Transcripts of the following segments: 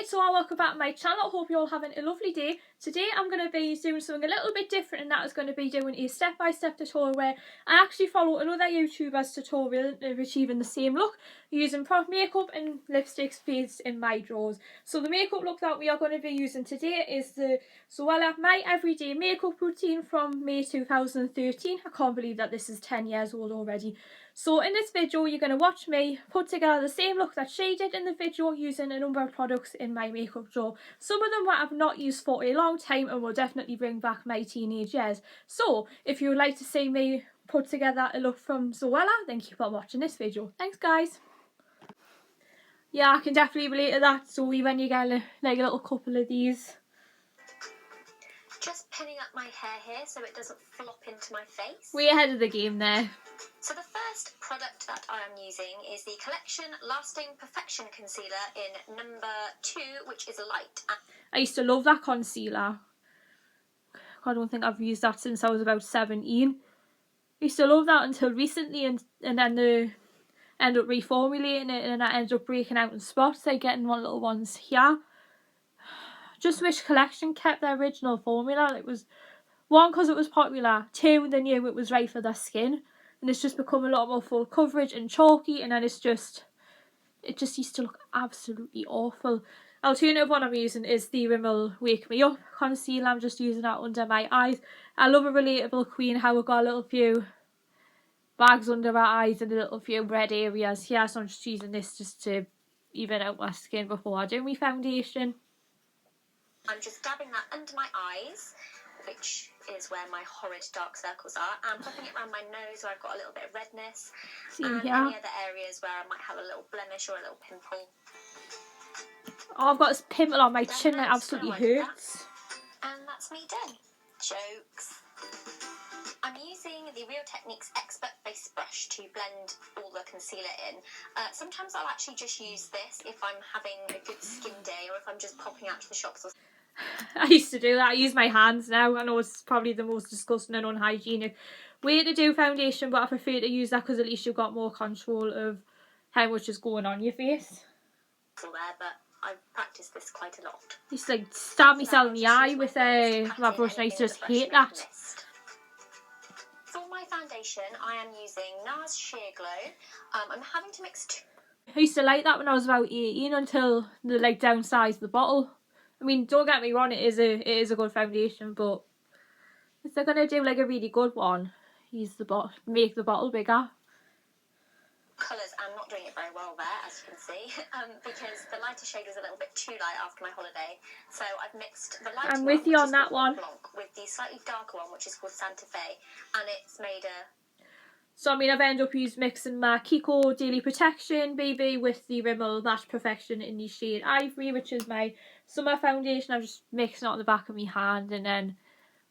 it's all, welcome back to my channel. Hope you're all having a lovely day. Today I'm going to be doing something a little bit different, and that is going to be doing a step-by-step tutorial where I actually follow another YouTuber's tutorial of achieving the same look using prop makeup and lipsticks based in my drawers. So the makeup look that we are going to be using today is the Zoella My Everyday Makeup Routine from May 2013. I can't believe that this is 10 years old already. So in this video you're going to watch me put together the same look that she did in the video using a number of products in my makeup drawer. Some of them that I've not used for a long time and will definitely bring back my teenage years. So if you would like to see me put together a look from Zoella, then keep on watching this video. Thanks guys. Yeah, I can definitely relate to that, Zoe, when you get like a little couple of these. Just pinning up my hair here so it doesn't flop into my face. Way ahead of the game there. So the first product that I am using is the Collection Lasting Perfection Concealer in number 2, which is light. I used to love that concealer. I don't think I've used that since I was about 17. I used to love that until recently, and then they end up reformulating it and I ended up breaking out in spots, like getting one little ones here. Just wish Collection kept their original formula. It was, one, because it was popular, two, they knew it was right for their skin, and it's just become a lot more full coverage and chalky, and then it just used to look absolutely awful. Alternative one I'm using is the Rimmel Wake Me Up concealer. I'm just using that under my eyes. I love a relatable queen, how we've got a little few bags under our eyes and a little few red areas here, so I'm just using this just to even out my skin before I do my foundation. I'm just dabbing that under my eyes, which is where my horrid dark circles are, and popping it around my nose where I've got a little bit of redness, and any other areas where I might have a little blemish or a little pimple. Oh, I've got this pimple on my chin that absolutely hurts. And that's me done. Jokes. I'm using the Real Techniques Expert Face Brush to blend all the concealer in. Sometimes I'll actually just use this if I'm having a good skin day or if I'm just popping out to the shops. I used to do that. I use my hands now. I know it's probably the most disgusting and unhygienic way to do foundation, but I prefer to use that because at least you've got more control of how much is going on your face. There, but I've practiced this quite a lot. I used to like stab myself in the eye with my brush, and I used to just hate that. For my foundation, I am using NARS Sheer Glow. I'm having to mix two. I used to like that when I was about 18 until they like downsized the bottle. I mean, don't get me wrong, it is a good foundation, but if they're gonna do like a really good one, make the bottle bigger. Colours, I'm not doing it very well there, as you can see, because the lighter shade was a little bit too light after my holiday. So I've mixed the lighter I'm with you on that one. With the slightly darker one, which is called Santa Fe, and it's made a... So I mean, I've ended up mixing my KIKO Daily Protection BB with the Rimmel Matte Perfection in the shade Ivory, which is my summer foundation. I'm just mixing it on the back of my hand and then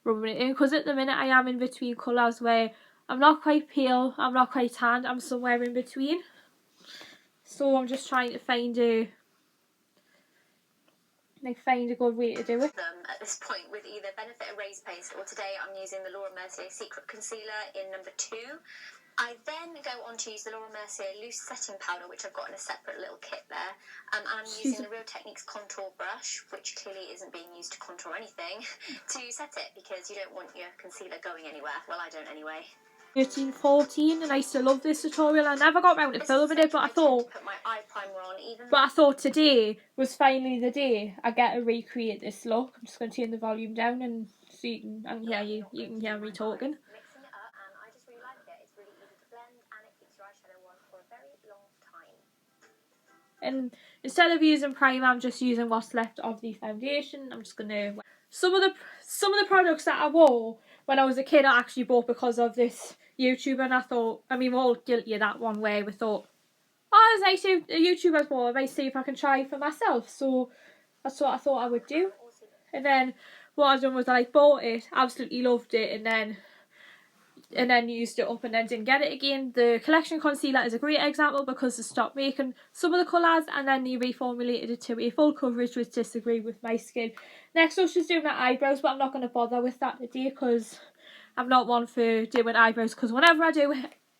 rubbing it in, because at the minute I am in between colours where I'm not quite pale, I'm not quite tanned, I'm somewhere in between. So I'm just trying to find a good way to do it. At this point with either Benefit Erase Paste, or today I'm using the Laura Mercier Secret Concealer in number 2. I then go on to use the Laura Mercier Loose Setting Powder, which I've got in a separate little kit there. And I'm using the Real Techniques Contour Brush, which clearly isn't being used to contour anything, to set it, because you don't want your concealer going anywhere. Well, I don't anyway. 13, 14, and I used to love this tutorial. I never got around to filming it, but I thought today was finally the day I get to recreate this look. I'm just going to turn the volume down and so you can hear me talking. Mixing it up, and I just really like it. It's really easy to blend, and it keeps your eyeshadow on for a very long time. And instead of using primer, I'm just using what's left of the foundation. I'm just going to... Some of the products that I wore when I was a kid I actually bought because of this YouTuber, and I thought, I mean, we're all guilty of that one way. We thought, oh, it's nice a YouTuber's bought, I might see if I can try it for myself. So that's what I thought I would do. And then what I done was I bought it, absolutely loved it, and then used it up and then didn't get it again. The Collection concealer is a great example because they stopped making some of the colours and then they reformulated it to a full coverage, which disagreed with my skin. Next up, she's doing my eyebrows, but I'm not going to bother with that today because I'm not one for doing eyebrows, because whenever I do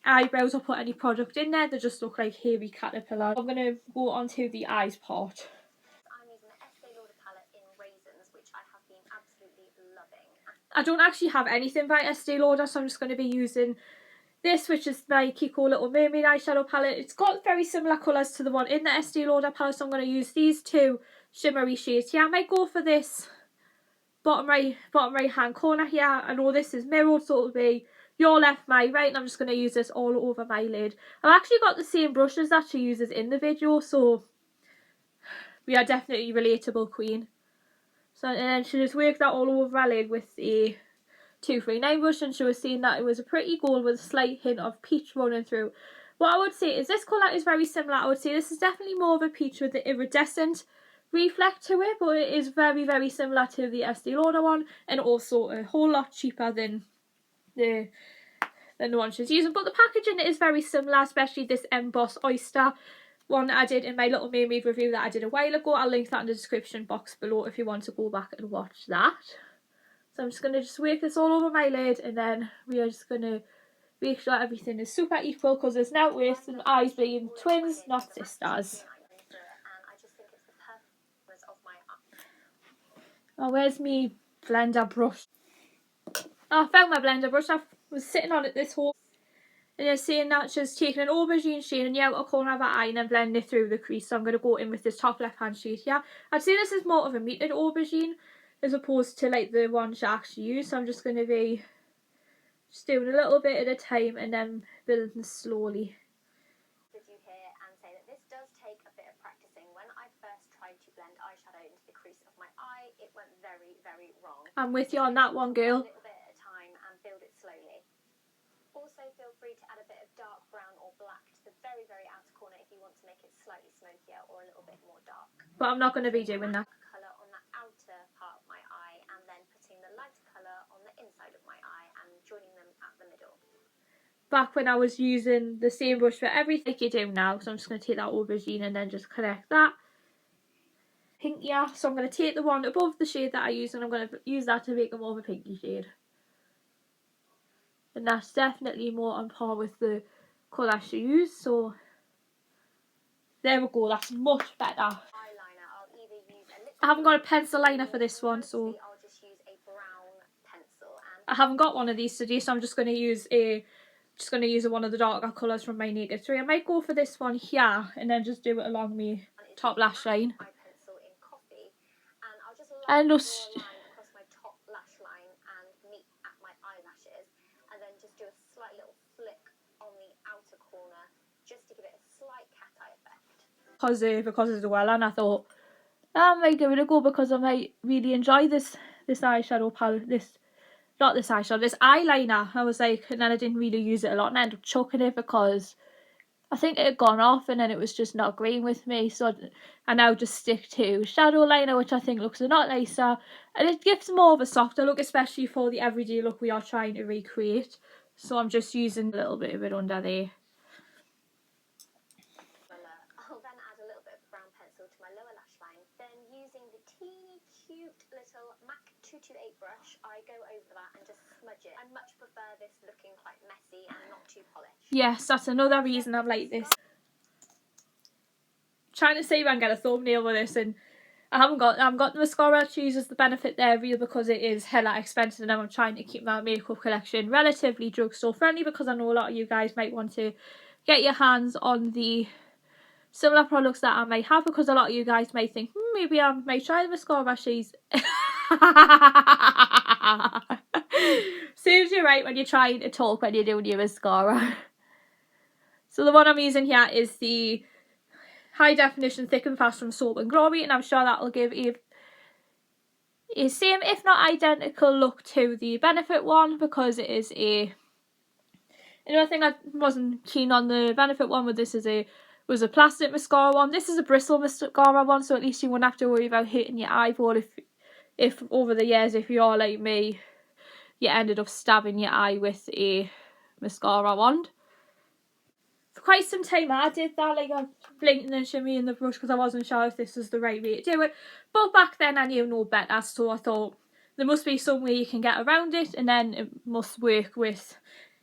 eyebrows or put any product in there, they just look like hairy caterpillars. I'm going to go on to the eyes part. I'm using the I don't actually have anything by Estee Lauder, so I'm just going to be using this, which is my KIKO Little Mermaid eyeshadow palette. It's got very similar colours to the one in the Estee Lauder palette, so I'm going to use these two shimmery shades here. I might go for this bottom right hand corner here. I know this is mirrored, so it'll be your left, my right, and I'm just going to use this all over my lid. I've actually got the same brushes that she uses in the video, so we are definitely relatable, queen. So, and then she just worked that all over my lid with a 239 brush, and she was saying that it was a pretty gold with a slight hint of peach running through. What I would say is this colour is very similar. I would say this is definitely more of a peach with the iridescent reflect to it, but it is very, very similar to the Estee Lauder one, and also a whole lot cheaper than the one she's using. But the packaging is very similar, especially this embossed oyster one that I did in my Little Mermaid review that I did a while ago. I'll link that in the description box below if you want to go back and watch that. So I'm just going to just work this all over my lid, and then we are just going to make sure everything is super equal, because there's no worse than eyes being twins, not sisters. Oh, where's me blender brush? Oh, I found my blender brush. I was sitting on it this whole... And you're seeing that she's taking an aubergine shade in the outer corner of her eye and then blending it through the crease. So I'm going to go in with this top left hand shade here. I'd say this is more of a muted aubergine as opposed to like the one she actually used. So I'm just going to be just doing a little bit at a time and then building slowly. With you here and say that this does take a bit of practicing. When I first tried to blend eyeshadow into the crease of my eye, it went very, very wrong. I'm with you on that one, girl. A little bit at a time and build it slowly. Also feel free to add a bit of dark brown or black to the very, very outer corner if you want to make it slightly smokier or a little bit more dark. But I'm not going to be doing that. Colour on the outer part of my eye, and then putting the lighter colour on the inside of my eye and joining them at the middle. Back when I was using the same brush for everything like you do now, so I'm just going to take that aubergine and then just connect that. Pinky, yeah. So I'm going to take the one above the shade that I used, and I'm going to use that to make it more of a pinky shade. And that's definitely more on par with the colour she used, so there we go, that's much better. Eyeliner, I'll either use a I haven't got a pencil liner for this one, so I'll just use a brown pencil. And I haven't got one of these today, so I'm just going to use one of the darker colours from my Naked 3. I might go for this one here and then just do it along my top lash line. My pencil in coffee, and I'll just And draw just a line across my top lash line and meet at my eyelashes, and then just do a slight little flick on the outer corner just to give it a slight cat eye effect. Because of Zoella, and I thought I might give it a go because I might really enjoy this eyeshadow palette, this eyeliner. I was like, and then I didn't really use it a lot and I ended up chucking it because I think it had gone off and then it was just not agreeing with me. So I now just stick to shadow liner, which I think looks a lot nicer, and it gives more of a softer look, especially for the everyday look we are trying to recreate. So I'm just using a little bit of it under there. I'll then add a little bit of brown pencil to my lower lash line. Then using the teeny cute little MAC 228 brush, I go over that and just smudge it. I much prefer this looking quite messy and not too polished. Yes, that's another reason I'm like this. Trying to see if I can get a thumbnail with this, and I haven't got the mascara to use as the benefit there really, because it is hella expensive and I'm trying to keep my makeup collection relatively drugstore friendly, because I know a lot of you guys might want to get your hands on the similar products that I might have, because a lot of you guys might think maybe I might try the mascara she's serves you right when you're trying to talk when you're doing your mascara. So the one I'm using here is the High Definition Thick and Fast from Soap and Glory, and I'm sure that will give a same if not identical look to the Benefit one, because it is a... Another thing I wasn't keen on the Benefit one with this was a plastic mascara one. This is a bristle mascara one, so at least you won't have to worry about hitting your eyeball if over the years, if you're like me, you ended up stabbing your eye with a mascara wand. For quite some time I did that, like I blinking and shimmying the brush because I wasn't sure if this was the right way to do it. But back then I knew no better, so I thought there must be some way you can get around it, and then it must work with...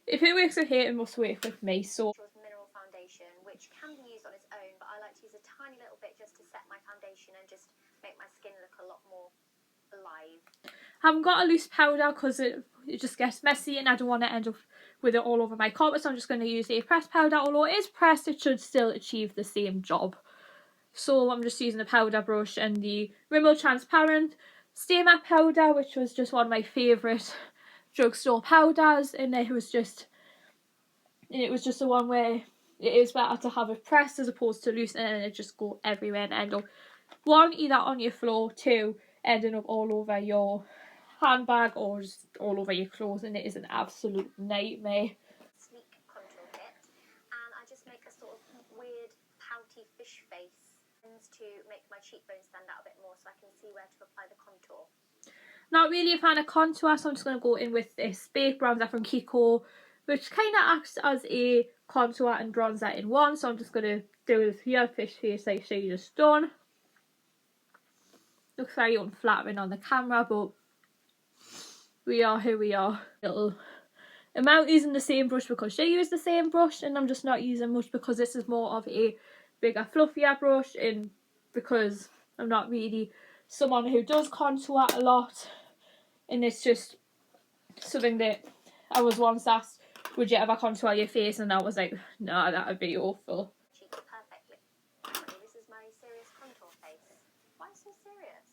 If it works with here, it must work with me, so... Mineral foundation, which can be used on its own, but I like to use a tiny little bit just to set my foundation and just make my skin look a lot more alive. I haven't got a loose powder because it just gets messy and I don't want to end up with it all over my carpet, so I'm just going to use a pressed powder. Although it is pressed, it should still achieve the same job. So I'm just using a powder brush and the Rimmel transparent stay matte powder, which was just one of my favourite drugstore powders, and it was just the one where it is better to have it pressed as opposed to loose, and then it just go everywhere and end up, one, either on your floor, two, ending up all over your handbag or just all over your clothes, and it is an absolute nightmare. Sleek contour kit, and I just make a sort of weird pouty fish face to make my cheekbones stand out a bit more so I can see where to apply the contour. Not really a fan of contour, so I'm just going to go in with this baked bronzer from KIKO, which kind of acts as a contour and bronzer in one. So I'm just going to do this here, fish face like she just done. Looks very unflattering on the camera, but we are who we are. Little amount using the same brush because she used the same brush, and I'm just not using much because this is more of a bigger, fluffier brush, and because I'm not really someone who does contour a lot, and it's just something that I was once asked, would you ever contour your face, and I was like, no, that would be awful. Cheek perfectly. Apparently this is my serious contour face. Why so serious?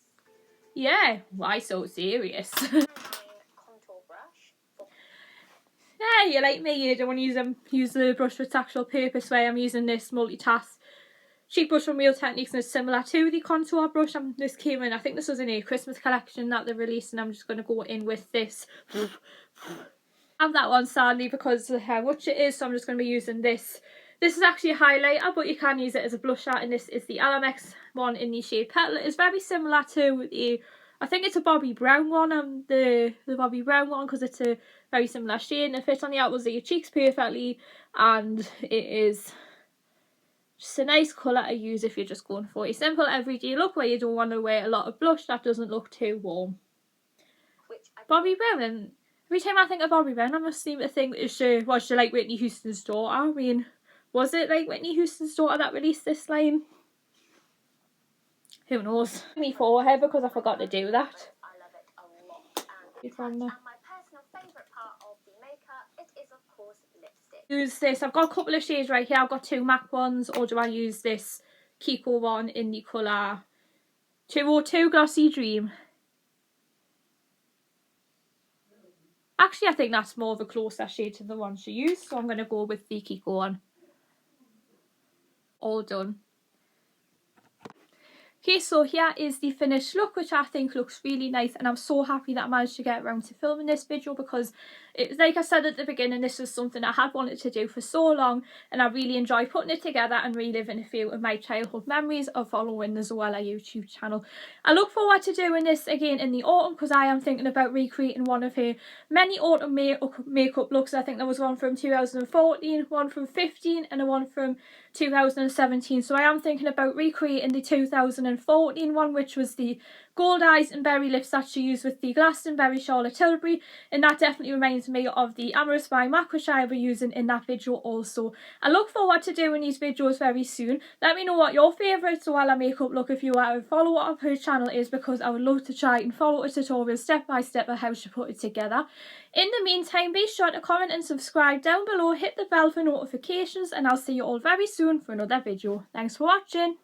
Yeah, why so serious? Contour brush. Yeah, you're like me, you don't want to use the brush for its actual purpose. Where I'm using this multitask cheek brush from Real Techniques, and it's similar to the contour brush. This came in, I think this was in a Christmas collection that they released, and I'm just going to go in with this. I have that one sadly because of how much it is, so I'm just going to be using this. This is actually a highlighter, but you can use it as a blusher, and this is the LMX one in the shade Petal. It's very similar to the, I think it's a Bobbi Brown one, the Bobbi Brown one, because it's a very similar shade and it fits on the outwards of your cheeks perfectly, and it is just a nice colour to use if you're just going for a simple everyday look where you don't want to wear a lot of blush that doesn't look too warm. Bobbi Brown, and every time I think of Bobbi Brown I must seem to think, was she like Whitney Houston's daughter? I mean, was it like Whitney Houston's daughter that released this line? Who knows? Me forehead because I forgot to do that. I love it a lot. From the... And my personal favourite part of the makeup, it is of course lipstick. Use this. I've got a couple of shades right here. I've got two MAC ones, or do I use this KIKO one in the colour 202 Glossy Dream? Actually, I think that's more of a closer shade to the one she used, so I'm going to go with the KIKO one. All done. Okay, so here is the finished look, which I think looks really nice, and I'm so happy that I managed to get around to filming this video because, like I said at the beginning, this was something I had wanted to do for so long, and I really enjoy putting it together and reliving a few of my childhood memories of following the Zoella YouTube channel. I look forward to doing this again in the autumn because I am thinking about recreating one of her many autumn makeup looks. I think there was one from 2014, one from 15, and a one from 2017, so I am thinking about recreating the 2014 one, which was the gold eyes and berry lips that she used with the Glastonbury Charlotte Tilbury, and that definitely reminds me of the Amorous by MAC, which I will be using in that video also. I look forward to doing these videos very soon. Let me know what your favourite Zoella makeup look, if you are a follower of her channel, is, because I would love to try and follow a tutorial step by step of how she put it together. In the meantime, be sure to comment and subscribe down below, hit the bell for notifications, and I'll see you all very soon for another video. Thanks for watching.